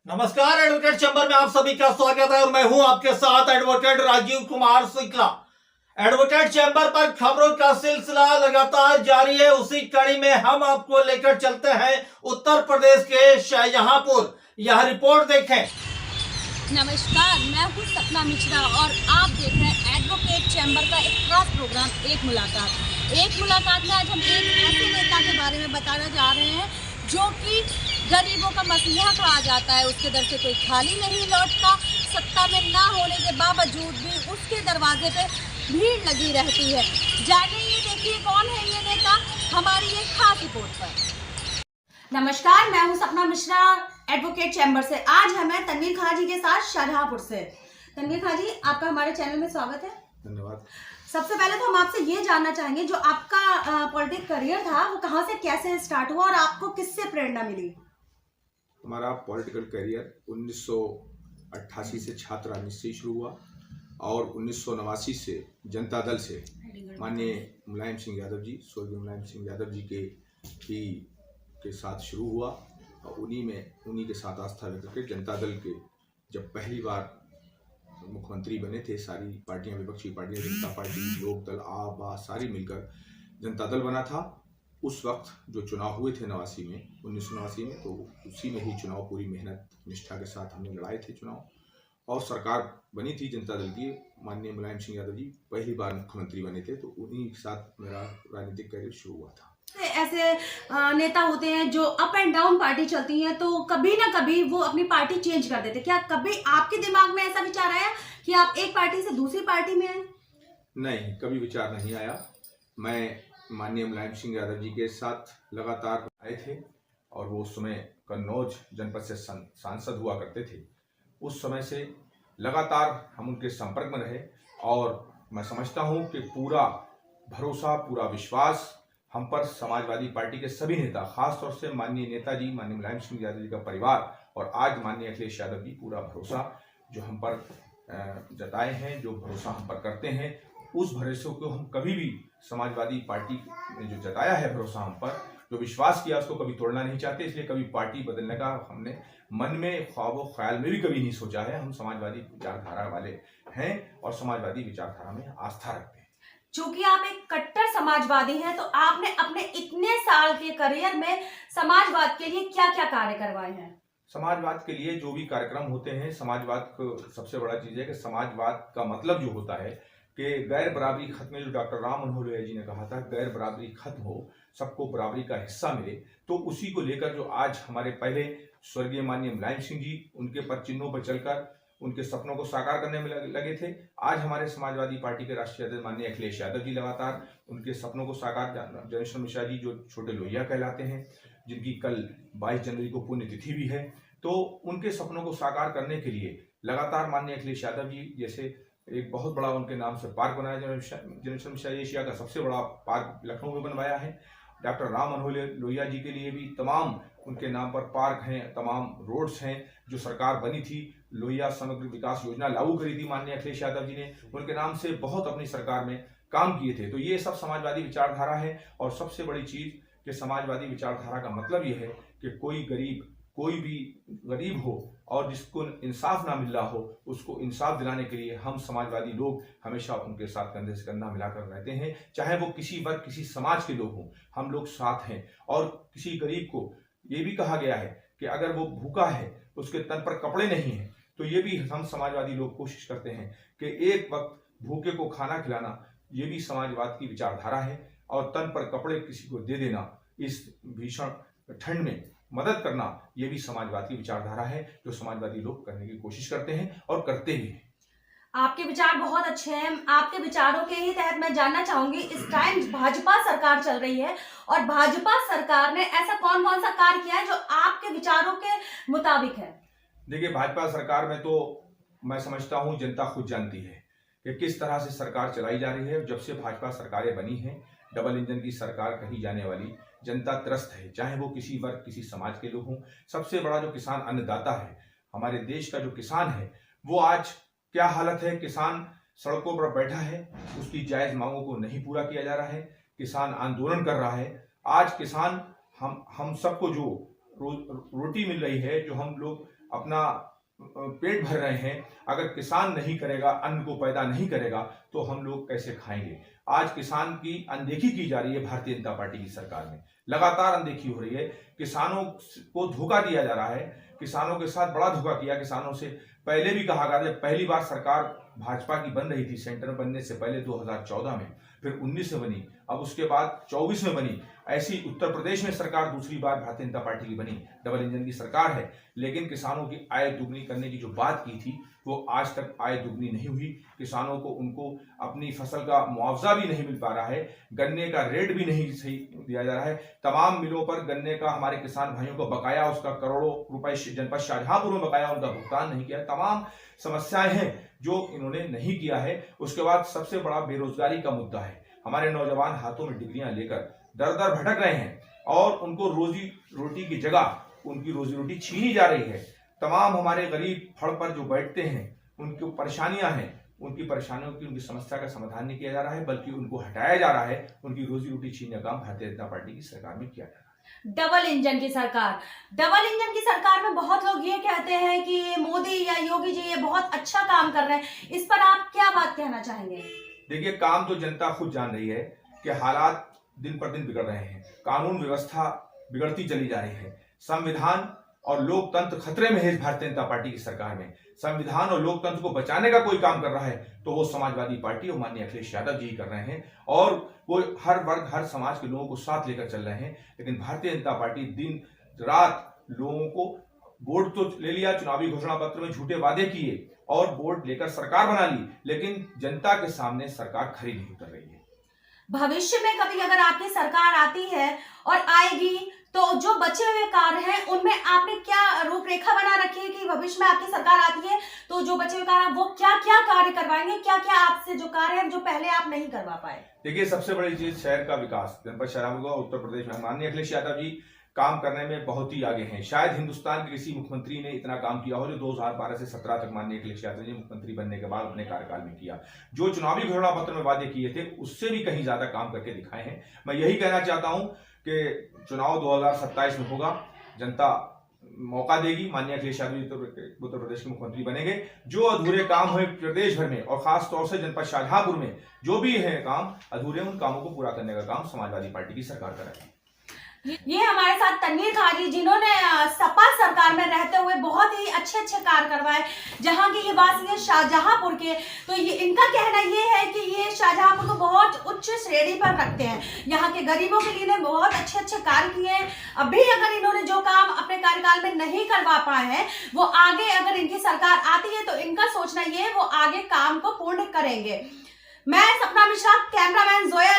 नमस्कार, advocate chamber में आप सभी का स्वागत है और मैं हूं आपके साथ advocate Rajiv Kumar Shukla. Advocate chamber पर खबरों का सिलसिला लगातार जारी है। उसी कड़ी में हम आपको लेकर चलते हैं उत्तर प्रदेश के शाहजहांपुर। यह रिपोर्ट देखें। नमस्कार, मैं हूँ सपना मिश्रा और आप देख रहे हैं एडवोकेट चैंबर का एक खास प्रोग्राम एक मुलाकात में आज हम एक ऐसे नेता के बारे में बताना जा रहे हैं जो कि गरीबों का मसीहा कहा जाता है। उसके दर से कोई खाली नहीं लौटता। सत्ता में ना होने के बावजूद भी उसके दरवाजे पे भीड़ लगी रहती है। जानिए, देखिए कौन है ये नेता हमारी ये खास रिपोर्ट पर। नमस्कार, मैं हूँ सपना मिश्रा एडवोकेट चैंबर से। आज हमें तनवीर खां जी के साथ शाहजहांपुर से। तनवीर खां जी, आपका हमारे चैनल में स्वागत है। धन्यवाद। सबसे पहले तो हम आपसे ये जानना चाहेंगे, जो आपका पॉलिटिकल करियर था वो कहाँ से कैसे स्टार्ट हुआ और आपको किससे प्रेरणा मिली? हमारा पॉलिटिकल करियर 1988 से छात्र राजनीति से शुरू हुआ और 1989 से जनता दल से माननीय मुलायम सिंह यादव जी, स्वर्गीय मुलायम सिंह यादव जी के साथ शुरू हुआ और उन्हीं के साथ आस्था व्यक्त करके जनता दल के जब पहली बार मुख्यमंत्री बने थे, सारी पार्टियां, विपक्षी पार्टियां, जनता पार्टी, लोक दल, आप सारी मिलकर जनता दल बना था। उस वक्त जो चुनाव हुए थे 1989 में, तो उसी में ही चुनाव पूरी मेहनत निष्ठा के साथ हमने लड़ाए थे चुनाव और सरकार बनी थी जनता दल की। माननीय मुलायम सिंह यादव जी पहली बार मुख्यमंत्री बने थे, तो उन्हीं के साथ मेरा राजनीतिक करियर शुरू हुआ था। ऐसे नेता होते हैं जो अप एंड डाउन पार्टी चलती है, तो कभी ना कभी वो अपनी पार्टी चेंज कर देते। क्या कभी आपके दिमाग में ऐसा विचार आया कि आप एक पार्टी से दूसरी पार्टी में आए? नहीं, कभी विचार नहीं आया। मैं माननीय मुलायम सिंह यादव जी के साथ लगातार आए थे और वो उस समय कन्नौज जनपद से सांसद हुआ करते थे। उस समय से लगातार हम उनके संपर्क में रहे और मैं समझता हूँ कि पूरा भरोसा, पूरा विश्वास हम पर समाजवादी पार्टी के सभी नेता, खासतौर से माननीय नेताजी, माननीय मुलायम सिंह यादव जी का परिवार और आज माननीय अखिलेश यादव जी, पूरा भरोसा जो हम पर जताए हैं, जो भरोसा हम पर करते हैं, उस भरोसे को हम कभी भी समाजवादी पार्टी ने जो जताया है भरोसा हम पर, जो विश्वास किया, उसको कभी तोड़ना नहीं चाहते। इसलिए कभी पार्टी बदलने का हमने मन में, ख्वाबो ख्याल में भी कभी नहीं सोचा है। हम समाजवादी विचारधारा वाले हैं और समाजवादी विचारधारा में आस्था रखते हैं। चूंकि आप एक कट्टर समाजवादी हैं, तो आपने अपने इतने साल के करियर में समाजवाद के लिए क्या क्या कार्य करवाए हैं? समाजवाद के लिए जो भी कार्यक्रम होते हैं, समाजवाद को सबसे बड़ा चीज है कि समाजवाद का मतलब जो होता है कि गैर बराबरी खत्म, जो डॉक्टर राम मनोहर लोहिया जी ने कहा था, गैर बराबरी खत्म हो, सबको बराबरी का हिस्सा मिले। तो उसी को लेकर जो आज हमारे पहले स्वर्गीय माननीय मुलायम सिंह जी उनके पद चिन्हों पर चलकर उनके सपनों को साकार करने में लगे थे। आज हमारे समाजवादी पार्टी के राष्ट्रीय अध्यक्ष माननीय अखिलेश यादव जी लगातार उनके सपनों को साकार, जनेश्वर मिश्रा जी जो छोटे लोहिया कहलाते हैं, जिनकी कल 22 जनवरी को पुण्यतिथि भी है, तो उनके सपनों को साकार करने के लिए लगातार माननीय अखिलेश यादव जी जैसे एक बहुत बड़ा उनके नाम से पार्क बनाया। जनेश्वर मिश्रा एशिया का सबसे बड़ा पार्क लखनऊ में बनवाया है। डॉक्टर राम मनोहर लोहिया जी के लिए भी तमाम उनके नाम पर पार्क हैं, तमाम रोड्स हैं। जो सरकार बनी थी, लोहिया समग्र विकास योजना लागू करी थी माननीय अखिलेश यादव जी ने, उनके नाम से बहुत अपनी सरकार में काम किए थे। तो ये सब समाजवादी विचारधारा है और सबसे बड़ी चीज कि समाजवादी विचारधारा का मतलब ये है कि कोई भी गरीब हो और जिसको इंसाफ ना मिल रहा हो, उसको इंसाफ दिलाने के लिए हम समाजवादी लोग हमेशा उनके साथ कंधे से कंधा मिलाकर रहते हैं। चाहे वो किसी वर्ग, किसी समाज के लोग हों, हम लोग साथ हैं। और किसी गरीब को ये भी कहा गया है कि अगर वो भूखा है, उसके तन पर कपड़े नहीं हैं, तो ये भी हम समाजवादी लोग कोशिश करते हैं कि एक वक्त भूखे को खाना खिलाना, ये भी समाजवाद की विचारधारा है। और तन पर कपड़े किसी को दे देना, इस भीषण ठंड में मदद करना, ये भी समाजवाद की विचारधारा है जो समाजवादी लोग करने की कोशिश करते हैं और करते भी हैं। आपके विचार बहुत अच्छे हैं। आपके विचारों के ही तहत मैं जानना चाहूंगी, इस टाइम भाजपा सरकार चल रही है और भाजपा सरकार ने ऐसा कौन कौन सा कार्य किया है जो आपके विचारों के मुताबिक है? देखिए, भाजपा सरकार में तो मैं समझता हूं जनता खुद जानती है कि किस तरह से सरकार चलाई जा रही है। जब से भाजपा सरकारें बनी हैं, डबल इंजन की सरकार कही जाने वाली, जनता त्रस्त है। चाहे वो किसी वर्ग, किसी समाज के लोग हों। सबसे बड़ा जो किसान अन्नदाता है, हमारे देश का जो किसान है, वो आज क्या हालत है, किसान सड़कों पर बैठा है, उसकी जायज मांगों को नहीं पूरा किया जा रहा है, किसान आंदोलन कर रहा है। आज किसान हम सबको जो रोटी मिल रही है, जो हम लोग अपना पेट भर रहे हैं, अगर किसान नहीं करेगा, अन्न को पैदा नहीं करेगा, तो हम लोग कैसे खाएंगे। आज किसान की अनदेखी की जा रही है भारतीय जनता पार्टी की सरकार में, लगातार अनदेखी हो रही है। किसानों को धोखा दिया जा रहा है, किसानों के साथ बड़ा धोखा किया। किसानों से पहले भी कहा गया, जब पहली बार सरकार भाजपा की बन रही थी, सेंटर बनने से पहले 2014 में, फिर 19 में बनी, अब उसके बाद 24 में बनी। ऐसी उत्तर प्रदेश में सरकार दूसरी बार भारतीय जनता पार्टी की बनी, डबल इंजन की सरकार है। लेकिन किसानों की आय दुगनी करने की जो बात की थी, वो आज तक आय दुगनी नहीं हुई। किसानों को उनको अपनी फसल का मुआवजा भी नहीं मिल पा रहा है, गन्ने का रेट भी नहीं सही दिया जा रहा है। तमाम मिलों पर गन्ने का हमारे किसान भाइयों को बकाया, उसका करोड़ों रुपए जनपद शाहजहांपुर में बकाया, उनका भुगतान नहीं किया। तमाम समस्याएं हैं जो इन्होंने नहीं किया है। उसके बाद सबसे बड़ा बेरोजगारी का मुद्दा है। हमारे नौजवान हाथों में डिग्रियां लेकर दर दर भटक रहे हैं और उनको रोजी रोटी की जगह उनकी रोजी रोटी छीनी जा रही है। तमाम हमारे गरीब फड़ पर जो बैठते हैं, उनकी परेशानियां हैं, उनकी परेशानियों की, उनकी समस्या का समाधान नहीं किया जा रहा है, बल्कि उनको हटाया जा रहा है। उनकी रोजी रोटी छीनने का काम भारतीय जनता पार्टी की सरकार में किया जा रहा है। डबल इंजन की सरकार, डबल इंजन की सरकार में बहुत लोग ये कहते हैं कि ये मोदी या योगी जी ये बहुत अच्छा काम कर रहे हैं। इस पर आप क्या बात कहना चाहेंगे? देखिए, काम तो जनता खुद जान रही है कि हालात दिन पर दिन बिगड़ रहे हैं, कानून व्यवस्था बिगड़ती चली जा रही है, संविधान और लोकतंत्र खतरे में है। भारतीय जनता पार्टी की सरकार में संविधान और लोकतंत्र को बचाने का कोई काम कर रहा है तो वो समाजवादी पार्टी और माननीय अखिलेश यादव जी कर रहे हैं, और वो हर वर्ग, हर समाज के लोगों को साथ लेकर चल रहे हैं। लेकिन भारतीय जनता पार्टी दिन रात लोगों को वोट तो ले लिया, चुनावी घोषणा पत्र में झूठे वादे किए और वोट लेकर सरकार बना ली, लेकिन जनता के सामने सरकार खरी नहीं उतर रही है। भविष्य में कभी अगर आपकी सरकार आती है और आएगी, तो जो बचे हुए कार्य हैं उनमें आपने क्या रूपरेखा बना रखी है कि भविष्य में आपकी सरकार आती है तो जो बचे हुए कार्य वो क्या क्या कार्य करवाएंगे, क्या क्या आपसे जो कार्य है जो पहले आप नहीं करवा पाए? देखिए, सबसे बड़ी चीज शहर का विकास, जनपद शाहजहांपुर उत्तर प्रदेश में माननीय अखिलेश यादव जी काम करने में बहुत ही आगे हैं। शायद हिंदुस्तान के किसी मुख्यमंत्री ने इतना काम किया हो जो 2012 से 17 तक माननीय अखिलेश यादव जी मुख्यमंत्री बनने के बाद अपने कार्यकाल में किया। जो चुनावी घोषणा पत्र में वादे किए थे उससे भी कहीं ज्यादा काम करके दिखाए हैं। मैं यही कहना चाहता हूं कि चुनाव 2027 में होगा, जनता मौका देगी, माननीय अखिलेश यादव जी उत्तर प्रदेश के मुख्यमंत्री बनेंगे। जो अधूरे काम हुए प्रदेश भर में और खास तौर से जनपद शाहजहांपुर में जो भी है काम अधूरे, उन कामों को पूरा करने का काम समाजवादी पार्टी की सरकार करेगी। ये हमारे साथ तनवीर खान जी, जिन्होंने सपा सरकार में रहते हुए बहुत ही अच्छे अच्छे कार्य करवाए, जहां की ये वासी है शाहजहांपुर के। तो ये इनका कहना ये है कि ये शाहजहांपुर को बहुत उच्च श्रेणी पर रखते हैं, यहाँ के गरीबों के लिए बहुत अच्छे अच्छे कार्य किए हैं। अभी अगर इन्होंने जो काम अपने कार्यकाल में नहीं करवा पाए हैं, वो आगे अगर इनकी सरकार आती है तो इनका सोचना ये है वो आगे काम को पूर्ण करेंगे। मैं सपना मिश्रा, कैमरामैन जोया